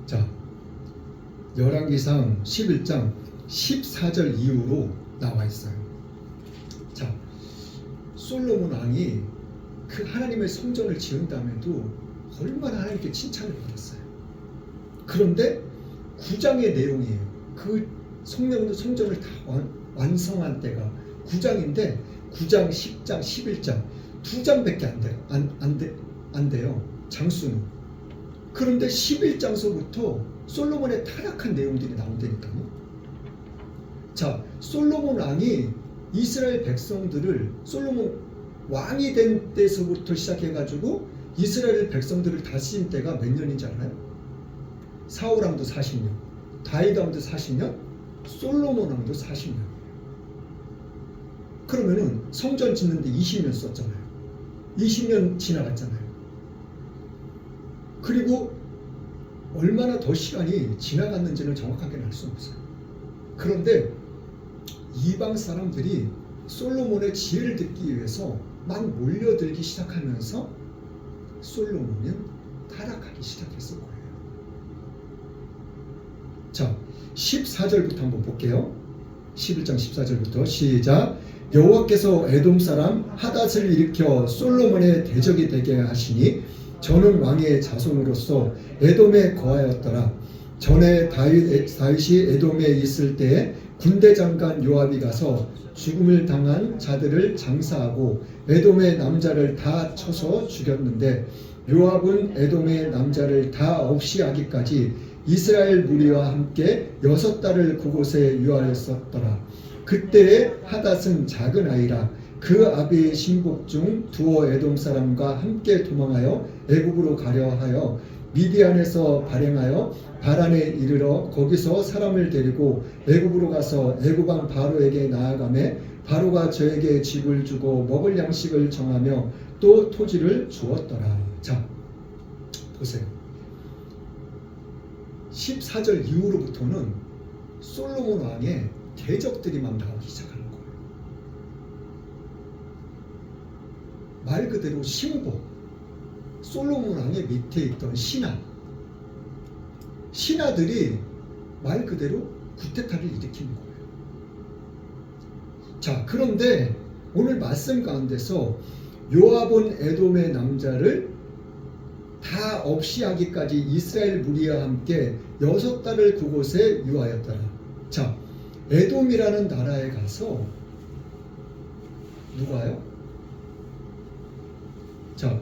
자, 열왕기상 11장 14절 이후로 나와 있어요. 자, 솔로몬 왕이 그 하나님의 성전을 지은 다음에도 얼마나 하나님께 칭찬을 받았어요. 그런데 9장의 내용이에요. 그 성전을 다 완성한 때가 9장인데 9장, 10장, 11장 2장밖에 안 돼요. 장수는. 그런데 11장서부터 솔로몬의 타락한 내용들이 나온다니까요. 자, 솔로몬 왕이 이스라엘 백성들을, 솔로몬 왕이 된 때서부터 시작해가지고 이스라엘 백성들을 다스린 때가 몇 년인지 알아요? 사울 왕도 40년, 다윗 왕도 40년, 솔로몬 왕도 40년. 그러면은 성전 짓는데 20년 썼잖아요. 20년 지나갔잖아요. 그리고 얼마나 더 시간이 지나갔는지는 정확하게는 알 수 없어요. 그런데 이방 사람들이 솔로몬의 지혜를 듣기 위해서 막 몰려들기 시작하면서 솔로몬은 타락하기 시작했을 거예요. 자, 14절부터 한번 볼게요. 11장 14절부터 시작. 여호와께서 에돔 사람 하닷을 일으켜 솔로몬의 대적이 되게 하시니 저는 왕의 자손으로서 에돔에 거하였더라. 전에 다윗이 에돔에 있을 때에 군대 장관 요압이 가서 죽음을 당한 자들을 장사하고 에돔의 남자를 다 쳐서 죽였는데 요압은 에돔의 남자를 다 없이 하기까지 이스라엘 무리와 함께 6달을 그곳에 유하였었더라. 그때에 하닷은 작은 아이라 그 아비의 신복 중 두어 에돔 사람과 함께 도망하여 애굽으로 가려 하여 미디안에서 발행하여 바란에 이르러 거기서 사람을 데리고 애굽으로 가서 애굽 왕 바로에게 나아가매 바로가 저에게 집을 주고 먹을 양식을 정하며 또 토지를 주었더라. 자, 보세요. 14절 이후로부터는 솔로몬 왕의 대적들이 막 나오기 시작하는 거예요. 말 그대로 신복, 솔로몬 왕의 밑에 있던 신하들이 말 그대로 구테타를 일으키는 거예요. 자, 그런데 오늘 말씀 가운데서 요압은 에돔의 남자를 다 없이 하기까지 이스라엘 무리와 함께 6달을 그곳에 유하였더라. 자, 에돔이라는 나라에 가서 누가요? 자,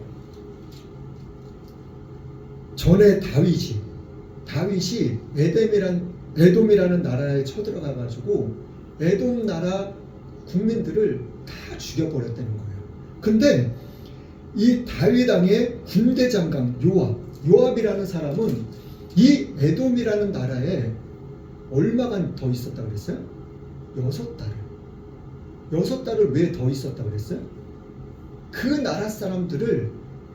전에 다윗이 에돔이라는 나라에 쳐들어가 가지고 에돔 나라 국민들을 다 죽여버렸다는 거예요. 근데 이 다윗 왕의 군대 장관 요압이라는 사람은 이 에돔이라는 나라에 얼마간 더 있었다고 그랬어요? 6달을. 6달을 왜 더 있었다고 그랬어요? 그 나라 사람들을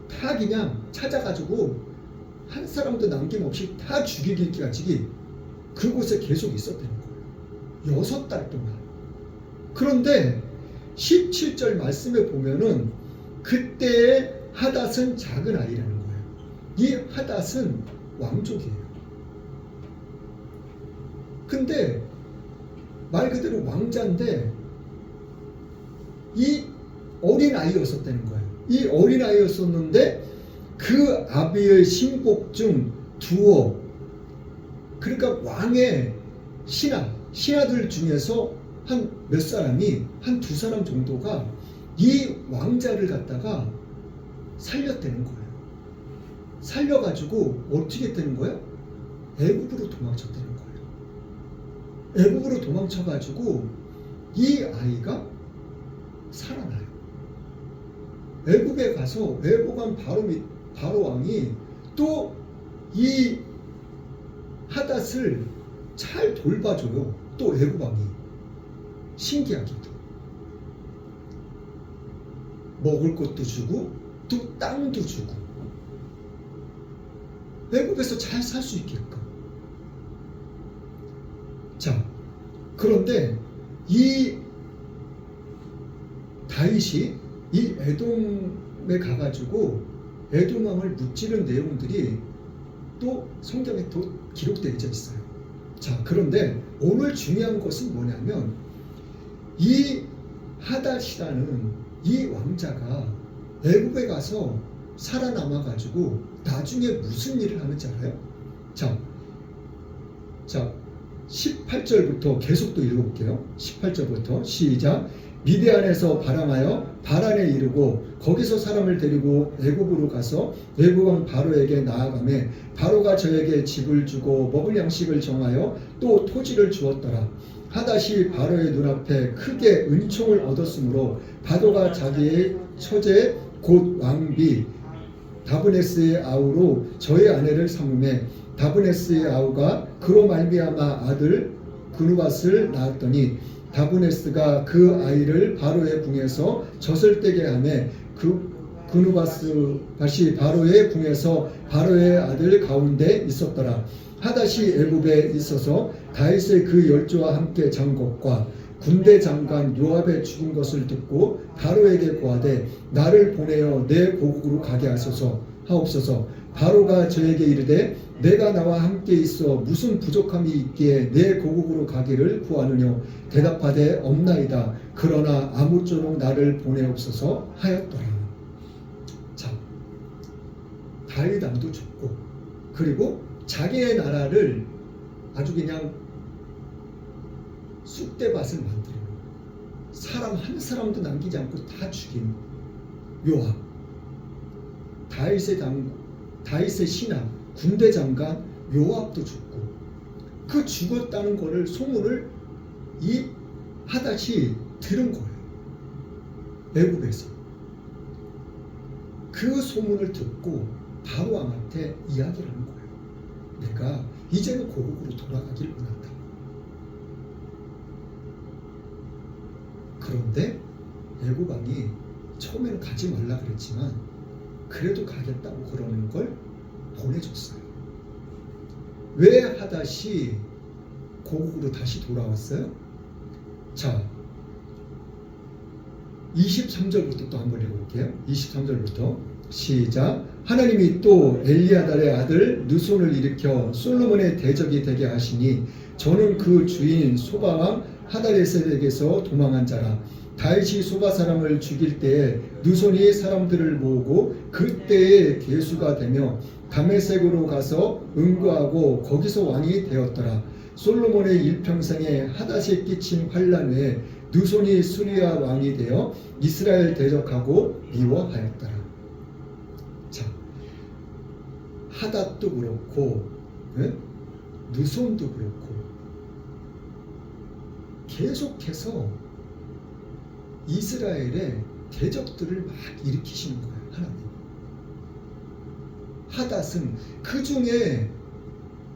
다 그냥 찾아가지고 한 사람도 남김없이 다 죽이기까지 그곳에 계속 있었다는 거예요. 6달 동안. 그런데 17절 말씀에 보면은 그때의 하닷은 작은 아이라는 거예요. 이 하닷은 왕족이에요. 근데 말 그대로 왕자인데 이 어린 아이였었다는 거예요. 이 어린 아이였었는데 그 아비의 신복 중 두어, 그러니까 왕의 신하들 중에서 한 몇 사람이 한 2사람 정도가 이 왕자를 갖다가 살렸다는 거예요. 살려가지고 어떻게 되는 거예요? 애굽으로 도망쳤다는 거예요. 애굽으로 도망쳐가지고 이 아이가 살아나요. 애굽에 가서 애굽 왕 바로 왕이 또 이 하닷을 잘 돌봐줘요. 또 애굽 왕이 신기하게도 먹을 것도 주고 또 땅도 주고 애굽에서 잘 살 수 있게끔. 자, 그런데 이 다윗이 이 에돔에 가가지고 에돔 왕을 무찌른 내용들이 또 성경에 또 기록되어 있어요. 자, 그런데 오늘 중요한 것은 뭐냐면 이 하닷이라는 이 왕자가 애굽에 가서 살아남아가지고 나중에 무슨 일을 하는지 알아요? 자 18절부터 계속 또 읽어볼게요. 18절부터 시작. 미디안에서 발항하여 바란에 이르고 거기서 사람을 데리고 애굽으로 가서 애굽 왕 바로에게 나아가매 바로가 저에게 집을 주고 먹을 양식을 정하여 또 토지를 주었더라. 하닷이 바로의 눈앞에 크게 은총을 얻었으므로 바로가 자기의 처제 곧 왕비 다브네스의 아우로 저의 아내를 삼음해 다브네스의 아우가 그로 말미암아 아들 그누밧을 낳았더니 다브네스가 그 아이를 바로의 궁에서 젖을 떼게 하매 그누바스밭이 바로의 궁에서 바로의 아들 가운데 있었더라. 하닷이 애굽에 있어서 다윗의 그 열조와 함께 잔 것과 군대 장관 요압의 죽은 것을 듣고 바로에게 고하되 나를 보내어 내 고국으로 가게 하옵소서. 바로가 저에게 이르되 내가 나와 함께 있어 무슨 부족함이 있기에 내 고국으로 가기를 구하느뇨. 대답하되 없나이다. 그러나 아무쪼록 나를 보내옵소서 하였더라. 자, 다윗 왕도 죽고 그리고 자기의 나라를 아주 그냥 쑥대밭을 만들어 사람 한 사람도 남기지 않고 다 죽인 요압, 다윗의 신하 군대 장관 요압도 죽고 그 죽었다는 거를 소문을 이 하닷이 들은 거예요. 애굽에서 그 소문을 듣고 바로 왕한테 이야기를 하는 거예요. 내가 이제는 고국으로 돌아가길 원한다. 그런데 애굽 왕이 처음에는 가지 말라 그랬지만 그래도 가겠다고 그러는 걸 보내줬어요. 왜 하닷이 고국으로 다시 돌아왔어요? 자, 23절부터 또 한번 읽어볼게요. 23절부터 시작. 하나님이 또 엘리아달의 아들 느손을 일으켜 솔로몬의 대적이 되게 하시니 저는 그 주인 소바왕 하다레셀에게서 도망한 자라. 다윗이 소바 사람을 죽일 때에 느손이 사람들을 모으고 그때의 괴수가 되며 다메섹으로 가서 응거하고 거기서 왕이 되었더라. 솔로몬의 일평생에 하닷이 끼친 환난 외에 느손이 수리아 왕이 되어 이스라엘 대적하고 미워하였더라. 자, 하닷도 그렇고 느손도 그렇고 계속해서 이스라엘의 대적들을 막 일으키시는 거예요. 하나님. 하닷은 그 중에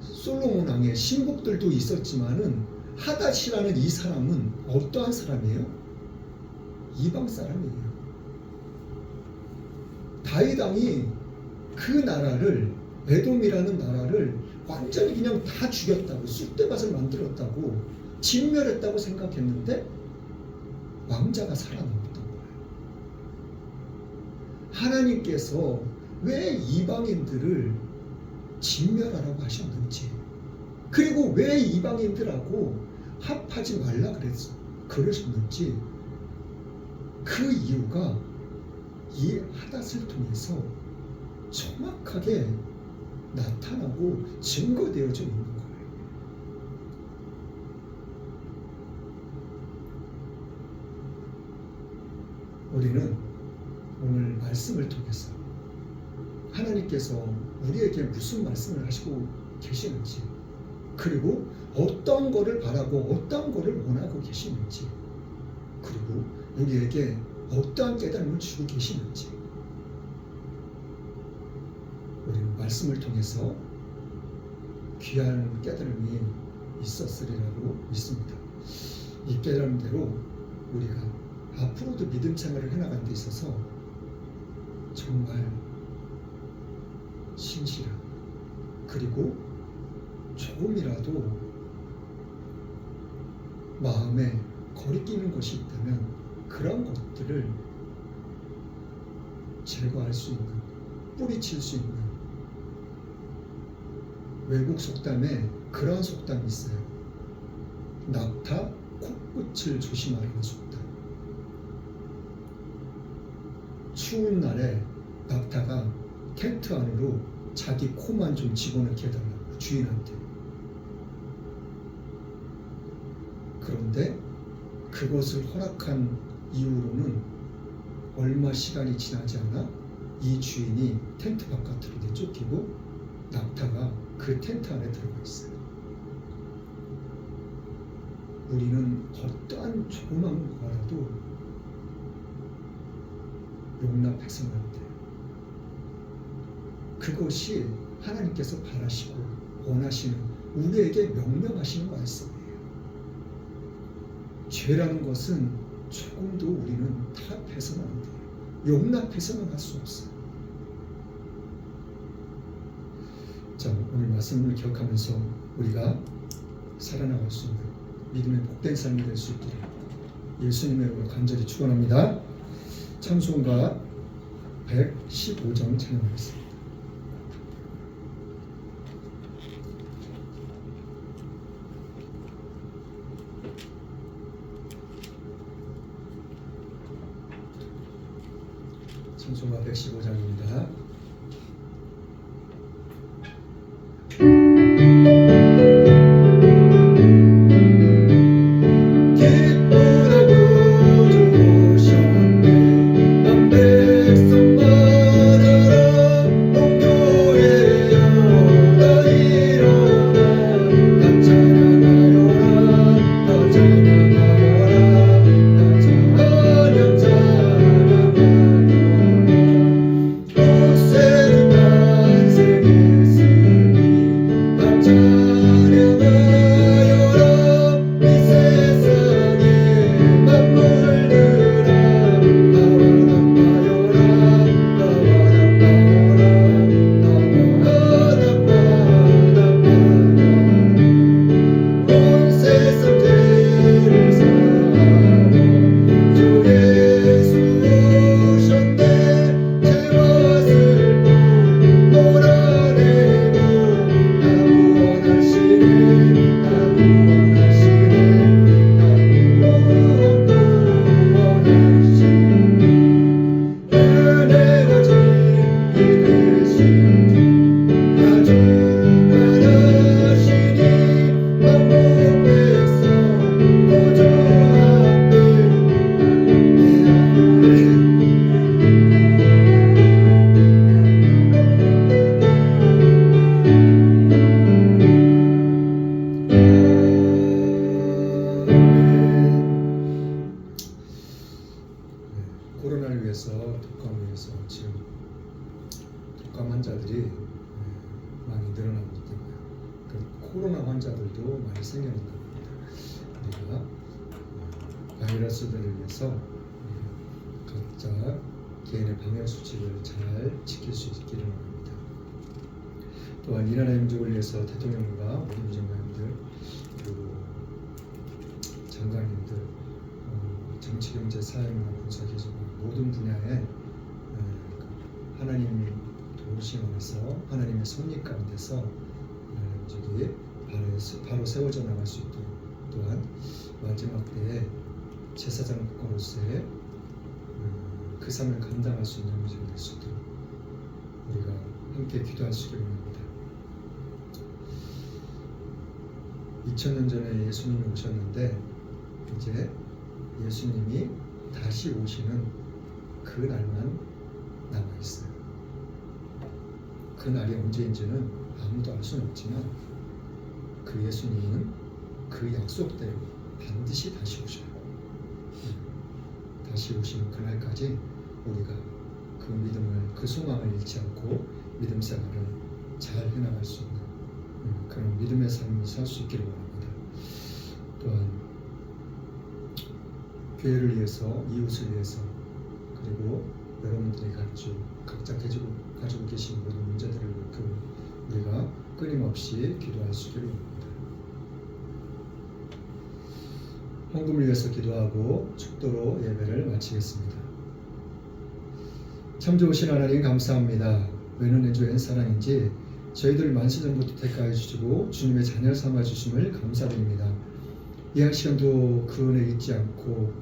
솔로몬 왕의 신복들도 있었지만은 하닷이라는 이 사람은 어떠한 사람이에요? 이방 사람이에요. 다윗 왕이 그 나라를 에돔이라는 나라를 완전히 그냥 다 죽였다고 쑥대밭을 만들었다고 진멸했다고 생각했는데 왕자가 살아남았던 거예요. 하나님께서 왜 이방인들을 진멸하라고 하셨는지 그리고 왜 이방인들하고 합하지 말라 그러셨는지 그 이유가 이 하닷을 통해서 정확하게 나타나고 증거되어져 있는 거예요. 우리는 오늘 말씀을 통해서 하나님께서 우리에게 무슨 말씀을 하시고 계시는지 그리고 어떤 거를 바라고 어떤 거를 원하고 계시는지 그리고 우리에게 어떠한 깨달음을 주고 계시는지 우리는 말씀을 통해서 귀한 깨달음이 있었으리라고 믿습니다. 이 깨달음대로 우리가 앞으로도 믿음 생활을 해나가는 데 있어서 정말 신실한 그리고 조금이라도 마음에 거리끼는 것이 있다면 그런 것들을 제거할 수 있는 뿌리칠 수 있는 외국 속담에 그런 속담이 있어요. 낙타 코끝을 조심하라는 속담. 추운 날에 낙타가 텐트 안으로 자기 코만 좀 집어넣게 해달라고 주인한테. 그런데 그것을 허락한 이후로는 얼마 시간이 지나지 않아 이 주인이 텐트 바깥으로 내쫓기고 낙타가 그 텐트 안에 들어가 있어요. 우리는 어떠한 조그만 거라도 용납해서는 안 돼요. 그것이 하나님께서 바라시고 원하시는 우리에게 명령하시는 말씀이에요. 죄라는 것은 조금도 우리는 타협해서는 안 돼요. 용납해서는 할 수 없어요. 자, 오늘 말씀을 기억하면서 우리가 살아나갈 수 있는 믿음의 복된 삶이 될 수 있기를 예수님의 이름으로 간절히 축원합니다. 찬송가 115장 찬양하겠습니다. 찬송가 115장입니다. 코로나를 위해서 독감을 위해서 지금 독감 환자들이 많이 늘어나고 있고요. 그 코로나 환자들도 많이 생겨난다고 합니다. 우리가 바이러스들을 위해서 각자 개인의 방역 수칙을 잘 지킬 수 있기를 바랍니다. 또한 이 나라 민족을 위해서 대통령과 모든 비정관님들 그리고 장관님들 정치, 경제, 사회문화, 군사, 기술 모든 분야에 하나님 도우심 안에서 하나님의 섭리 가운데서 민족이 바로 세워져 나갈 수 있도록 또한 마지막 때에 제사장 국가로서의 그 삶을 감당할 수 있는 민족이 될 수 있도록 우리가 함께 기도할 수 있기를 원합니다. 2000년 전에 예수님이 오셨는데 이제 예수님이 다시 오시는 그 날만 남아있어요. 그 날이 언제인지는 아무도 알 수는 없지만 그 예수님은 그 약속대로 반드시 다시 오셔요. 다시 오시는 그날까지 우리가 그 믿음을, 그 소망을 잃지 않고 믿음 생활을 잘 해나갈 수 있는 그런 믿음의 삶을 살 수 있기를 원합니다. 또한 교회를 위해서, 이웃을 위해서, 그리고 여러분들이 각자 가지고 계신 모든 문제들을 놓고 우리가 끊임없이 기도할 수 있기를 원합니다. 헌금을 위해서 기도하고 축도로 예배를 마치겠습니다. 참 좋으신 하나님 감사합니다. 왜는 내 주엔 사랑인지 저희들 만세전부터 택하여 주시고 주님의 자녀 삼아 주심을 감사드립니다. 이 한 시간도 그 은혜 잊지 않고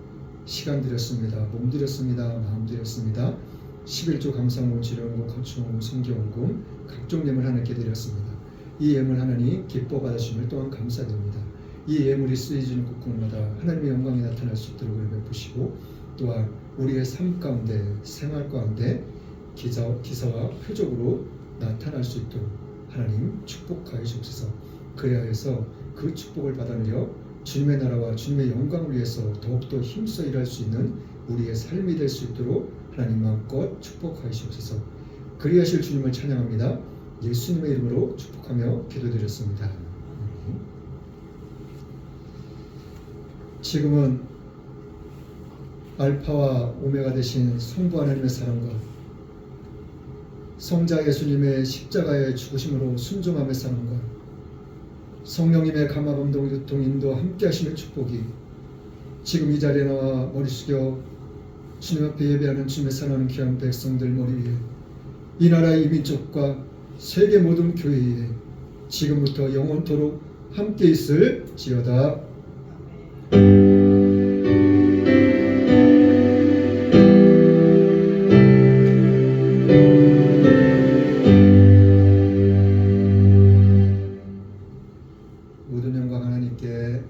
시간 드렸습니다. 몸 드렸습니다. 마음 드렸습니다. 11조 감사모 지령고 감추모 성경원금 각종 예물 하나님께 드렸습니다. 이 예물 하나님 기뻐 받으심을 또한 감사드립니다. 이 예물이 쓰여지는 곳곳마다 하나님의 영광이 나타날 수 있도록 은혜 베푸시고 또한 우리의 삶 가운데 생활 가운데 기사와 표적으로 나타날 수 있도록 하나님 축복하여 주옵소서. 그래야해서 그 축복을 받아들여 주님의 나라와 주님의 영광을 위해서 더욱더 힘써 일할 수 있는 우리의 삶이 될 수 있도록 하나님 마음껏 축복하여 주옵소서. 그리하실 주님을 찬양합니다. 예수님의 이름으로 축복하며 기도드렸습니다. 지금은 알파와 오메가 되신 성부 하나님의 사랑과 성자 예수님의 십자가의 죽으심으로 순종함의 사랑과 성령님의 감화감동 유통 인도 함께 하심의 축복이 지금 이 자리에 나와 머리 숙여 주님 앞에 예배하는 주님의 사랑하는 귀한 백성들 머리 위에 이 나라의 이민족과 세계 모든 교회에 지금부터 영원토록 함께 있을지어다. 모든 영광 하나님께